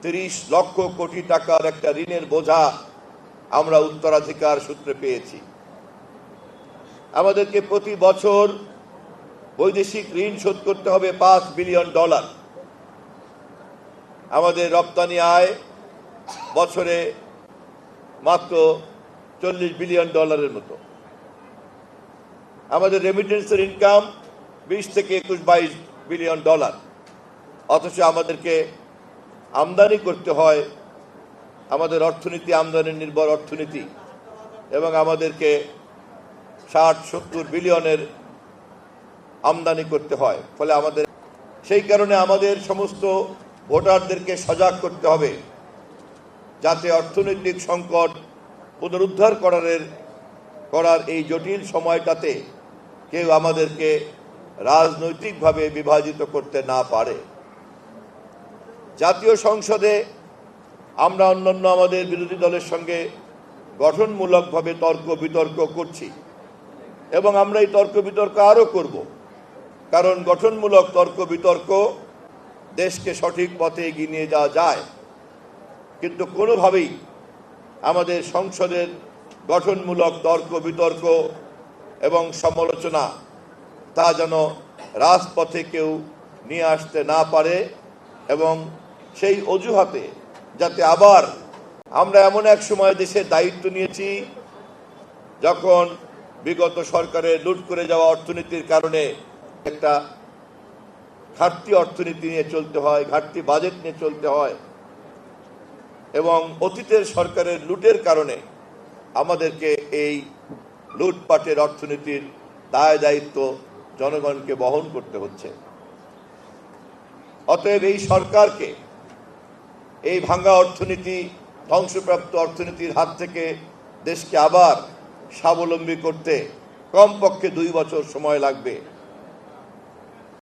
30 লক্ষ কোটি টাকার একটা ঋণের বোঝা আমরা উত্তরাধিকার সূত্রে পেয়েছি। আমাদেরকে প্রতি বছর বৈদেশিক ঋণ শোধ করতে হবে $5 বিলিয়ন। আমাদের রপ্তানি আয় বছরে মাত্র $40 বিলিয়ন মতো। আমাদের রেমিটেন্সের ইনকাম 20 থেকে 22 বিলিয়ন ডলার। অথচ আমাদেরকে আমদানি করতে হয়, আমাদের অর্থনীতি আমদানি নির্ভর অর্থনীতি, এবং আমাদেরকে 60-70 বিলিয়নের আমদানি করতে হয়। ফলে আমাদের সেই কারণে আমাদের সমস্ত ভোটারদেরকে সজাগ করতে হবে, যাতে অর্থনৈতিক সংকট পুনরুদ্ধার করার এই জটিল সময়টাতে কেউ আমাদেরকে রাজনৈতিকভাবে বিভাজিত করতে না পারে। জাতীয় সংসদে আমরা অন্যান্য আমাদের বিরোধী দলের সঙ্গে গঠনমূলকভাবে তর্ক বিতর্ক করছি, এবং আমরা এই তর্ক বিতর্ক আরও করব, কারণ গঠনমূলক তর্ক বিতর্ক দেশকে সঠিক পথে এগিয়ে নিয়ে যাওয়া যায়। কিন্তু কোনোভাবেই আমাদের সংসদের গঠনমূলক তর্ক বিতর্ক এবং সমালোচনা তা যেন রাজপথে কেউ নিয়ে আসতে না পারে, এবং সেই অজুহাতে যাতে আবার আমরা এমন এক সময় দেশের দায়িত্ব নিয়েছি যখন বিগত সরকারের লুট করে যাওয়া অর্থনীতির কারণে একটা ঘাটতি অর্থনীতি নিয়ে চলতে হয়, ঘাটতি বাজেট নিয়ে চলতে হয়, এবং অতীতের সরকারের লুটের কারণে আমাদেরকে এই লুটপাটের অর্থনীতির দায় দায়িত্ব জনগণকে বহন করতে হচ্ছে। অতএব এই সরকারকে এই ভাঙা অর্থনীতি, ধ্বংসপ্রাপ্ত অর্থনীতির হাত থেকে দেশকে আবার স্বাবলম্বী করতে কমপক্ষে 2 বছর সময় লাগবে।